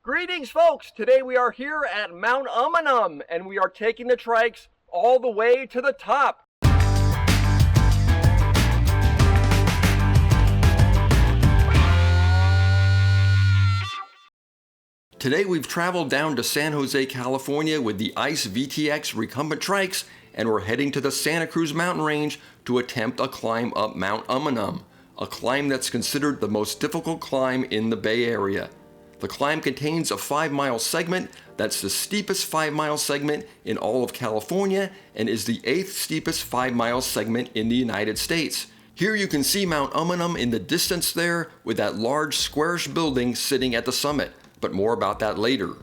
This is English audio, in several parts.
Greetings, folks! Today we are here at Mount Umunhum, and we are taking the trikes all the way to the top. Today we've traveled down to San Jose, California with the ICE VTX Recumbent Trikes, and we're heading to the Santa Cruz mountain range to attempt a climb up Mount Umunhum, a climb that's considered the most difficult climb in the Bay Area. The climb contains a 5-mile segment that's the steepest 5-mile segment in all of California and is the 8th steepest 5-mile segment in the United States. Here you can see Mount Umunhum in the distance there with that large squarish building sitting at the summit, but more about that later.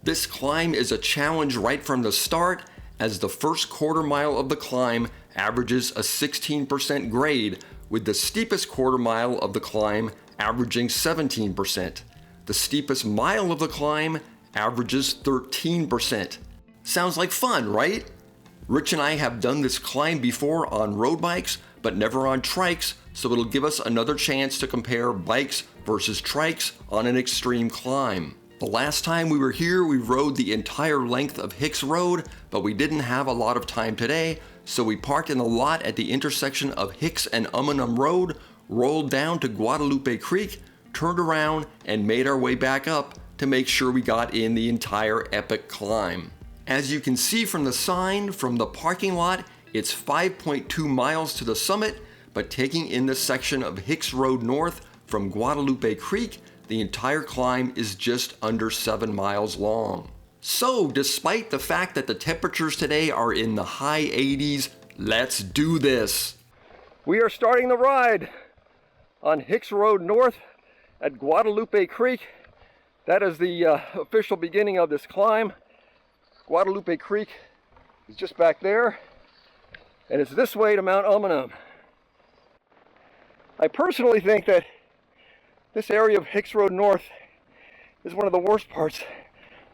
This climb is a challenge right from the start, as the first quarter mile of the climb averages a 16% grade, with the steepest quarter mile of the climb averaging 17%. The steepest mile of the climb averages 13%. Sounds like fun, right? Rich and I have done this climb before on road bikes, but never on trikes, so it'll give us another chance to compare bikes versus trikes on an extreme climb. The last time we were here, we rode the entire length of Hicks Road, but we didn't have a lot of time today, so we parked in the lot at the intersection of Hicks and Umunhum Road, rolled down to Guadalupe Creek, turned around, and made our way back up to make sure we got in the entire epic climb. As you can see from the sign from the parking lot, it's 5.2 miles to the summit, but taking in the section of Hicks Road North from Guadalupe Creek, the entire climb is just under 7 miles long. So, despite the fact that the temperatures today are in the high 80s, let's do this! We are starting the ride on Hicks Road North at Guadalupe Creek. That is the official beginning of this climb. Guadalupe Creek is just back there, and it's this way to Mount Umunhum. I personally think that this area of Hicks Road North is one of the worst parts,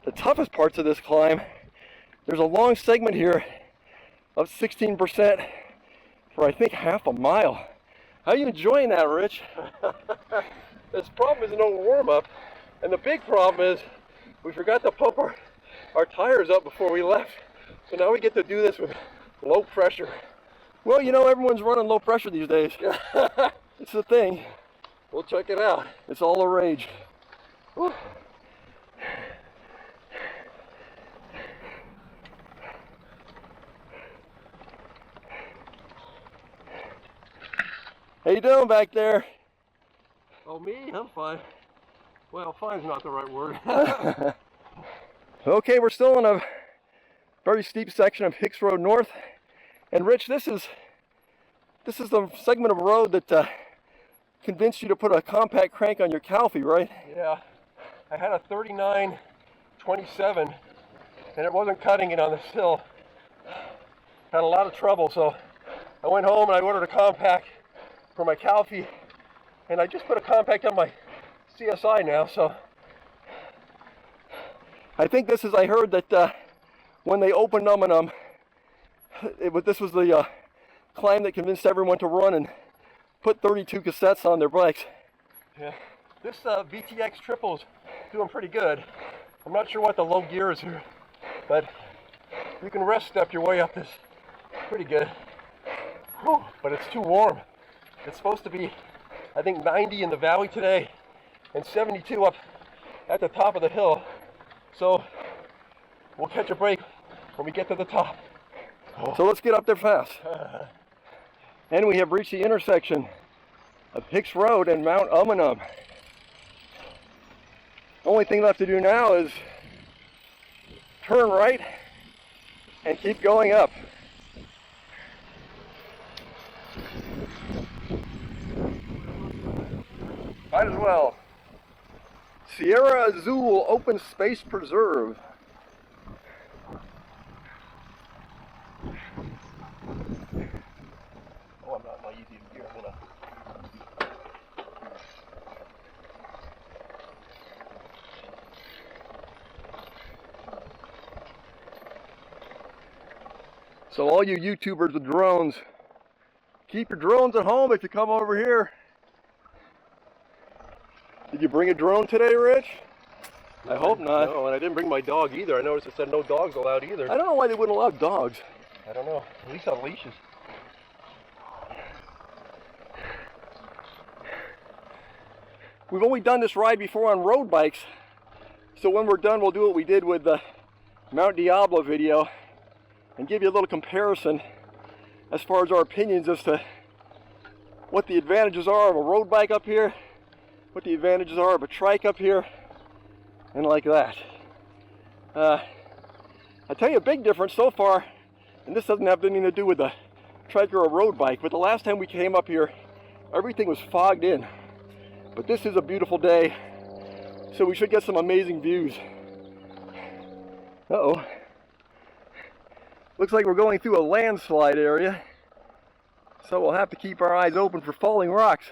the toughest parts of this climb. There's a long segment here of 16% for I think half a mile. How are you enjoying that, Rich? This problem is no warm-up, and the big problem is we forgot to pump our tires up before we left, so now we get to do this with low pressure. Well, you know, everyone's running low pressure these days. It's the thing. We'll check it out. It's all the rage. Whew. How you doing back there? Oh, me? I'm fine. Well, fine's not the right word. Okay, we're still in a very steep section of Hicks Road North. And Rich, this is the segment of road that convinced you to put a compact crank on your Calfee, right? Yeah. I had a 39-27, and it wasn't cutting it on this hill. Had a lot of trouble, so I went home and I ordered a compact for my Calfee. And I just put a compact on my CSI now, so I think this is, I heard that when they opened Umunhum, this was the climb that convinced everyone to run and put 32 cassettes on their bikes. Yeah, this VTX triple is doing pretty good. I'm not sure what the low gear is here, but you can rest step your way up this pretty good. Whew, but it's too warm. It's supposed to be, I think, 90 in the valley today and 72 up at the top of the hill. So we'll catch a break when we get to the top. So let's get up there fast. And we have reached the intersection of Hicks Road and Mount Umunhum. The only thing left to do now is turn right and keep going up. Might as well. Sierra Azul Open Space Preserve. Oh, I'm not using gear. I'm gonna. So all you YouTubers with drones, keep your drones at home if you come over here. Did you bring a drone today, Rich? I hope not. No, and I didn't bring my dog either. I noticed it said no dogs allowed either. I don't know why they wouldn't allow dogs. I don't know. At least on leashes. We've only done this ride before on road bikes, so when we're done, we'll do what we did with the Mount Diablo video and give you a little comparison as far as our opinions as to what the advantages are of a road bike up here, what the advantages are of a trike up here, and like that. I tell you a big difference so far, and this doesn't have anything to do with the trike or a road bike, but the last time we came up here, everything was fogged in. But this is a beautiful day, so we should get some amazing views. Uh-oh. Looks like we're going through a landslide area, so we'll have to keep our eyes open for falling rocks.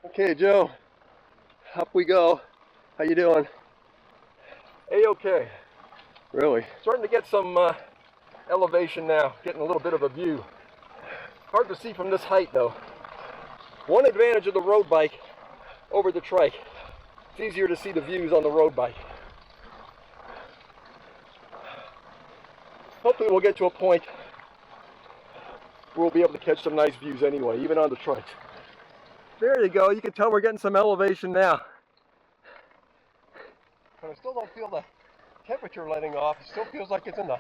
Okay, Joe, up we go. How you doing? A-okay. Really? Starting to get some elevation now, getting a little bit of a view. Hard to see from this height though. One advantage of the road bike over the trike, it's easier to see the views on the road bike. Hopefully we'll get to a point where we'll be able to catch some nice views anyway, even on the trikes. There you go, you can tell we're getting some elevation now. But I still don't feel the temperature letting off. It still feels like it's in the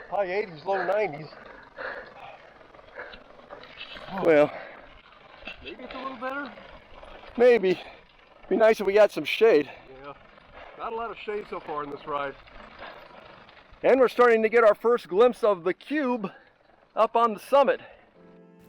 high 80s, low 90s. Well, Maybe it's a little better. maybe. It'd be nice if we got some shade. Yeah, not a lot of shade so far in this ride. And we're starting to get our first glimpse of the cube up on the summit.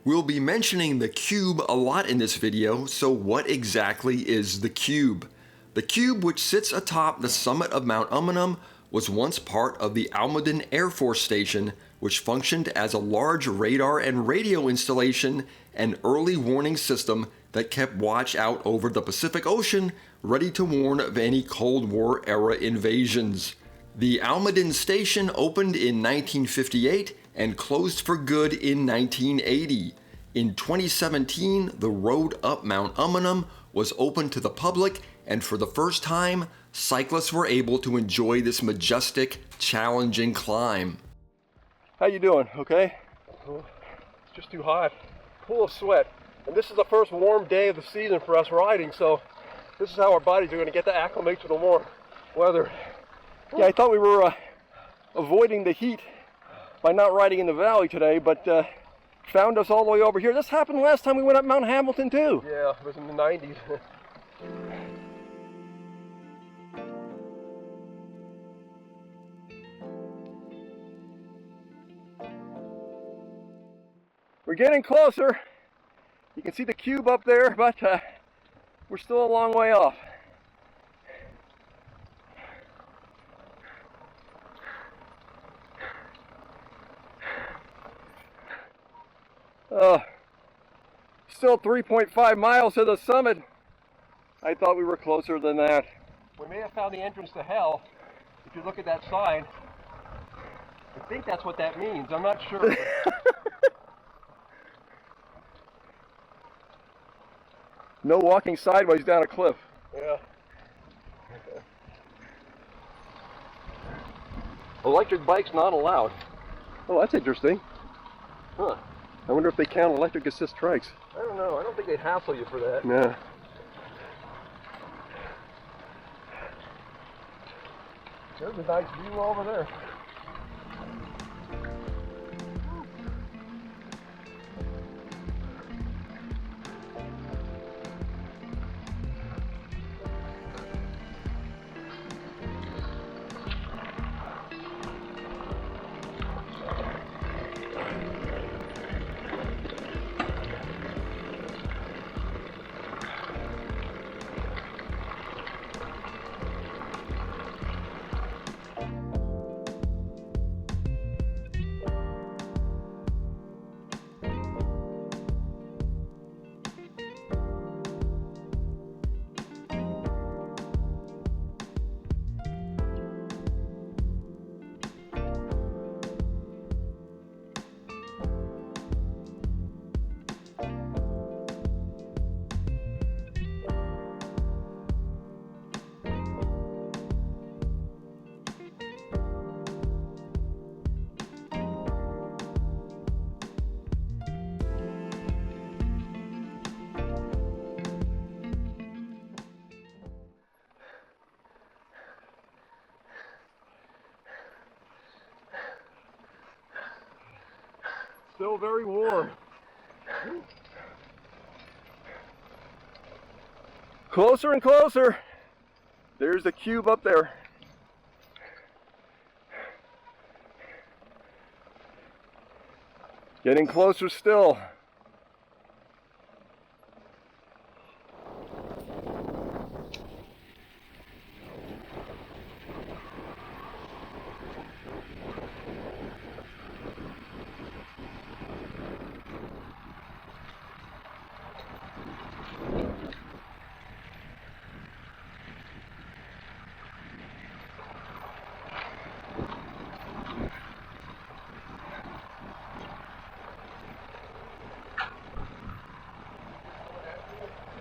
We'll be mentioning the cube a lot in this video, so what exactly is the cube? The cube, which sits atop the summit of Mount Umunhum, was once part of the Almaden Air Force Station, which functioned as a large radar and radio installation and early warning system that kept watch out over the Pacific Ocean, ready to warn of any Cold War era invasions. The Almaden Station opened in 1958 and closed for good in 1980. In 2017, the road up Mount Umunhum was open to the public, and for the first time, cyclists were able to enjoy this majestic, challenging climb. How you doing? Okay? It's just too hot, full of sweat. And this is the first warm day of the season for us riding, so this is how our bodies are going to get to acclimate to the warm weather. Yeah, I thought we were avoiding the heat by not riding in the valley today, but found us all the way over here. This happened last time we went up Mount Hamilton too. Yeah, it was in the 90s. We're getting closer. You can see the cube up there, but we're still a long way off. Still 3.5 miles to the summit. I thought we were closer than that. We may have found the entrance to hell. If you look at that sign, I think that's what that means. I'm not sure. No walking sideways down a cliff. Yeah. Electric bikes not allowed. Oh, that's interesting. Huh. I wonder if they count electric assist trikes. I don't know. I don't think they'd hassle you for that. No. There's a nice view over there. Still very warm. Closer and closer. There's the cube up there. Getting closer still.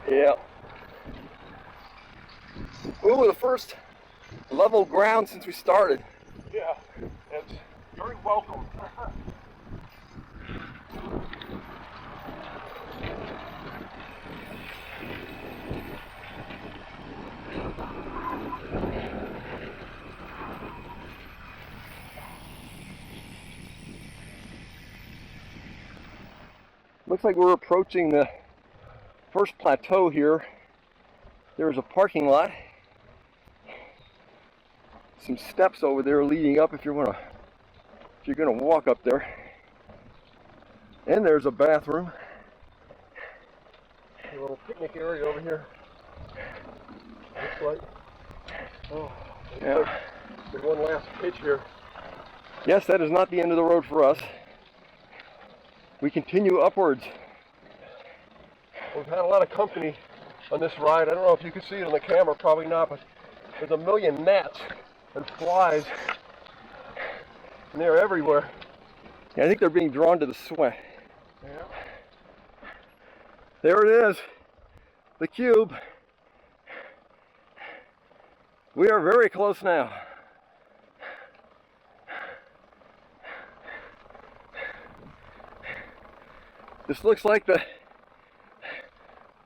Yeah. Ooh, the first level ground since we started. Yeah, it's very welcome. Looks like we're approaching the first plateau here. There's a parking lot. Some steps over there leading up if you're gonna walk up there. And there's a bathroom. A little picnic area over here. Looks like. Oh, Yeah. there's one last pitch here. Yes, that is not the end of the road for us. We continue upwards. We've had a lot of company on this ride. I don't know if you can see it on the camera, probably not, but there's a million gnats and flies, and they're everywhere. Yeah, I think they're being drawn to the sweat. Yeah. There it is, the cube. We are very close now. This looks like the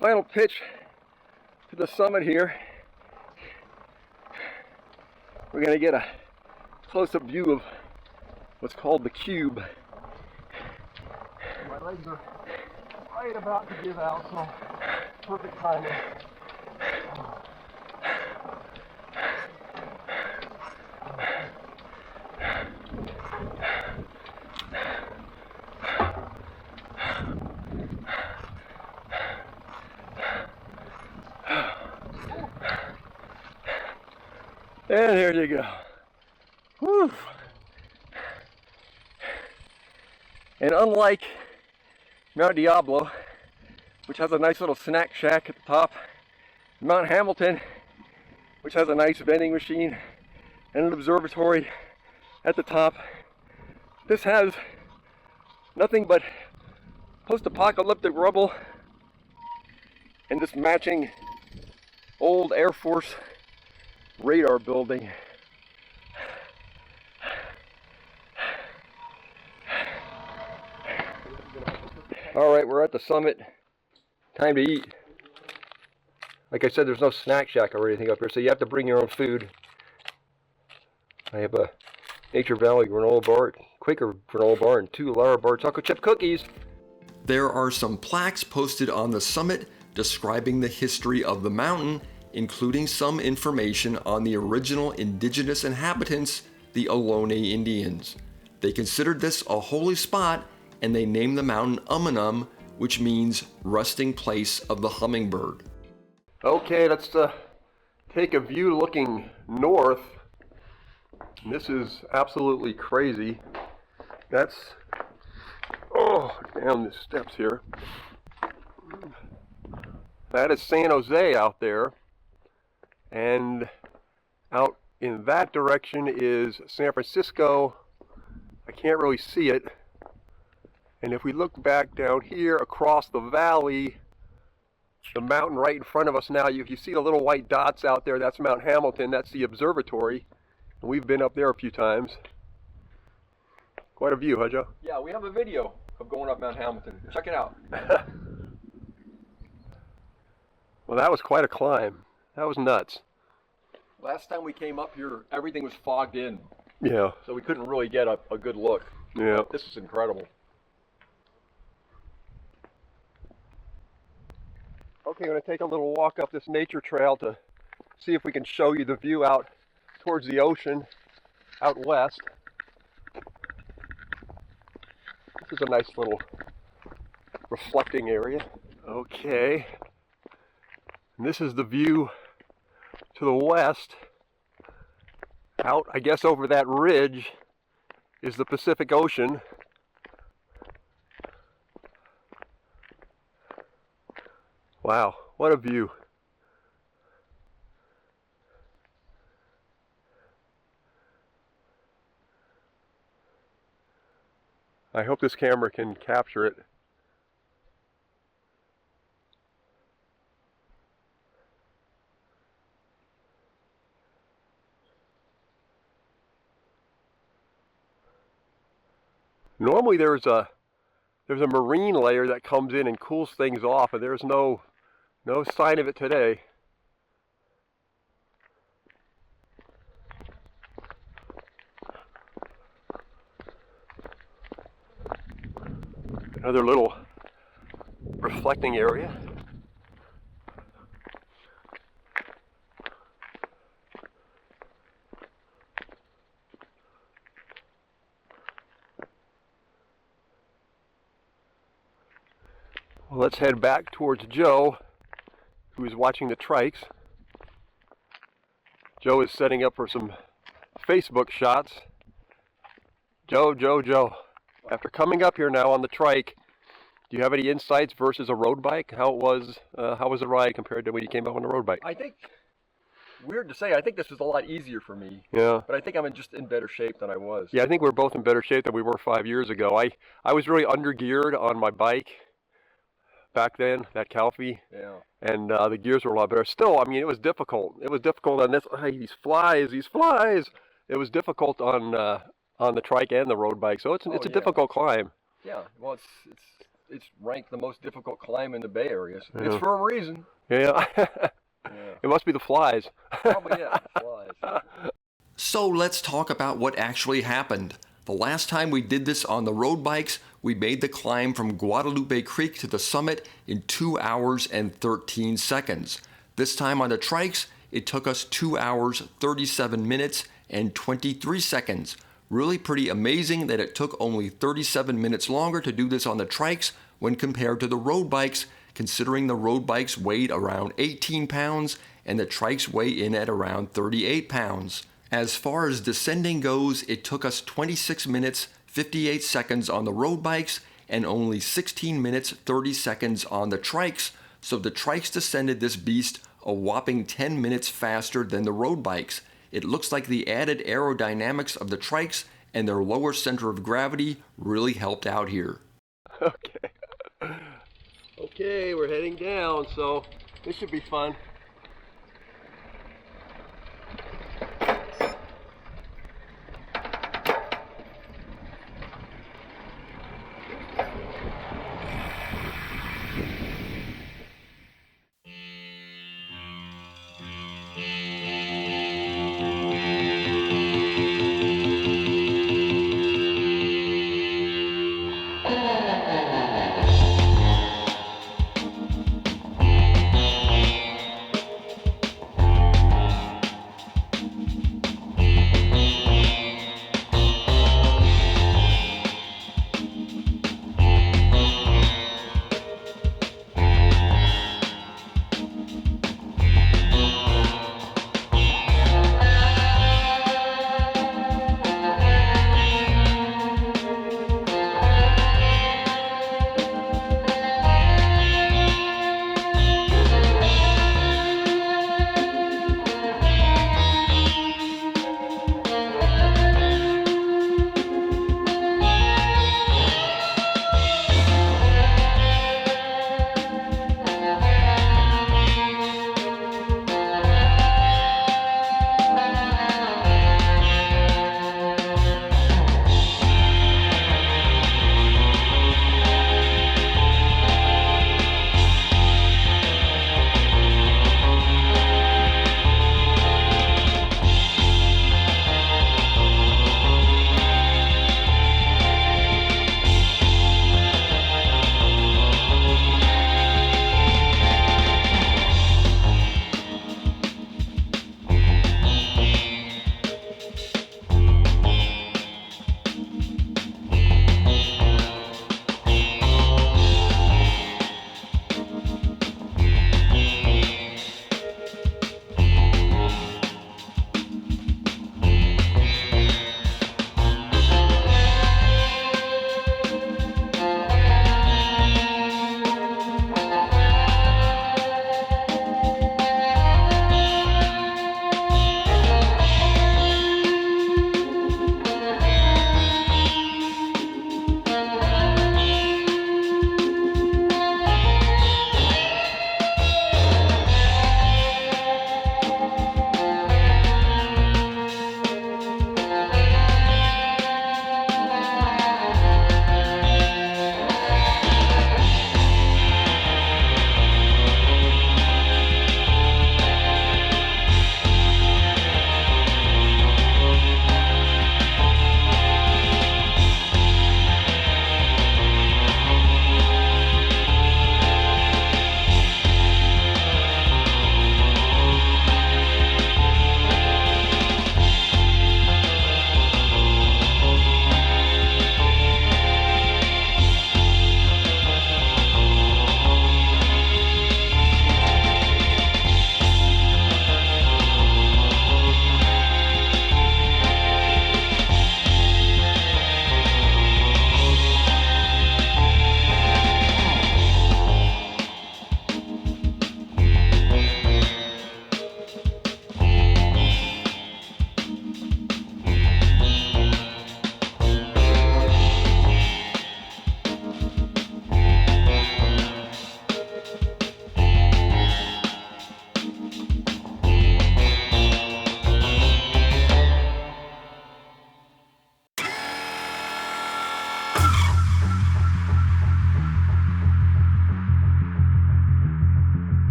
final pitch to the summit here. We're going to get a close-up view of what's called the cube. My legs are right about to give out, so perfect timing. And there you go. Whew. And unlike Mount Diablo, which has a nice little snack shack at the top, Mount Hamilton, which has a nice vending machine and an observatory at the top, this has nothing but post-apocalyptic rubble and this matching old Air Force radar building. All right, we're at the summit. Time to eat. Like I said, there's no snack shack or anything up here, so you have to bring your own food. I have a Nature Valley granola bar, Quaker granola bar, and 2 Lara bar chocolate chip cookies. There are some plaques posted on the summit describing the history of the mountain, including some information on the original indigenous inhabitants, the Ohlone Indians. They considered this a holy spot, and they named the mountain Umunhum, which means resting place of the hummingbird. Okay, let's take a view looking north. This is absolutely crazy. That's, oh, down the steps here. That is San Jose out there. And out in that direction is San Francisco. I can't really see it. And if we look back down here across the valley, the mountain right in front of us now, you see the little white dots out there, that's Mount Hamilton, that's the observatory. And we've been up there a few times. Quite a view, huh, Joe? Yeah, we have a video of going up Mount Hamilton. Check it out. Well, that was quite a climb. That was nuts. Last time we came up here, everything was fogged in, Yeah. so we couldn't really get a good look. Yeah. This is incredible. Okay, I'm going to take a little walk up this nature trail to see if we can show you the view out towards the ocean out west. This is a nice little reflecting area. Okay, and this is the view to the west. Out, I guess, over that ridge is the Pacific Ocean. Wow, what a view. I hope this camera can capture it. Normally there's a marine layer that comes in and cools things off, and there's no sign of it today. Another little reflecting area. Well, let's head back towards Joe, who is watching the trikes. Joe is setting up for some Facebook shots. Joe. After coming up here now on the trike, do you have any insights versus a road bike? How was the ride compared to when you came out on the road bike? I think, weird to say, I think this was a lot easier for me. Yeah. But I think I'm just in better shape than I was. Yeah, I think we're both in better shape than we were 5 years ago. I was really under-geared on my bike back then, that Calfee. Yeah. And the gears were a lot better. Still, I mean, it was difficult. It was difficult on this. These flies. It was difficult on the trike and the road bike. So it's a difficult climb. Yeah. Well, it's ranked the most difficult climb in the Bay Area. So Yeah. it's for a reason. Yeah. Yeah. It must be the flies. Probably, yeah. Flies. So let's talk about what actually happened. The last time we did this on the road bikes, we made the climb from Guadalupe Creek to the summit in 2 hours and 13 seconds. This time on the trikes, it took us 2 hours, 37 minutes, and 23 seconds. Really pretty amazing that it took only 37 minutes longer to do this on the trikes when compared to the road bikes, considering the road bikes weighed around 18 pounds and the trikes weigh in at around 38 pounds. As far as descending goes, it took us 26 minutes, 58 seconds on the road bikes and only 16 minutes, 30 seconds on the trikes. So the trikes descended this beast a whopping 10 minutes faster than the road bikes. It looks like the added aerodynamics of the trikes and their lower center of gravity really helped out here. Okay, we're heading down, so this should be fun.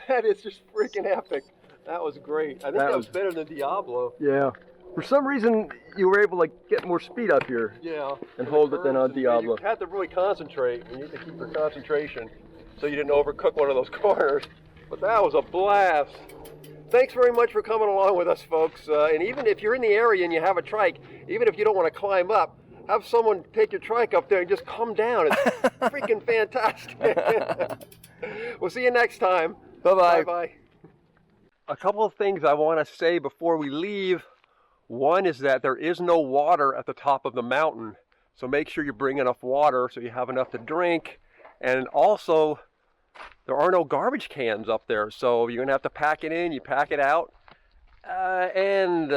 That is just freaking epic. That was great. I think that was better than Diablo. Yeah. For some reason, you were able to get more speed up here. Yeah. And hold it than on Diablo. You had to really concentrate. You need to keep your concentration so you didn't overcook one of those corners. But that was a blast. Thanks very much for coming along with us, folks. And even if you're in the area and you have a trike, even if you don't want to climb up, have someone take your trike up there and just come down. It's freaking fantastic. We'll see you next time. Bye-bye. Bye-bye. A couple of things I want to say before we leave. One is that there is no water at the top of the mountain. So make sure you bring enough water so you have enough to drink. And also, there are no garbage cans up there. So you're going to have to pack it in, you pack it out. And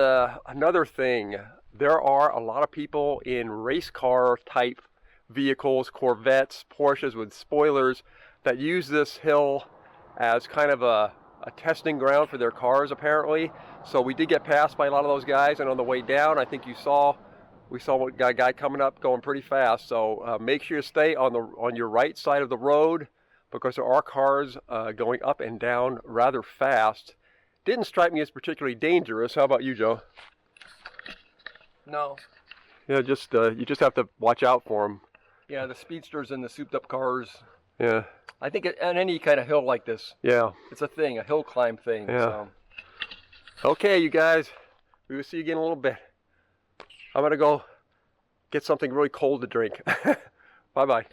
another thing, there are a lot of people in race car type vehicles, Corvettes, Porsches with spoilers that use this hill as kind of a testing ground for their cars apparently. So we did get passed by a lot of those guys, and on the way down I think we saw a guy coming up going pretty fast. So make sure you stay on your right side of the road, because there are cars going up and down rather fast. Didn't strike me as particularly dangerous. How about you, Joe? No. Yeah, you just have to watch out for them. Yeah, the speedsters and the souped up cars. Yeah. I think on any kind of hill like this, Yeah. it's a thing, a hill climb thing. Yeah. So. Okay, you guys. We will see you again in a little bit. I'm going to go get something really cold to drink. Bye-bye.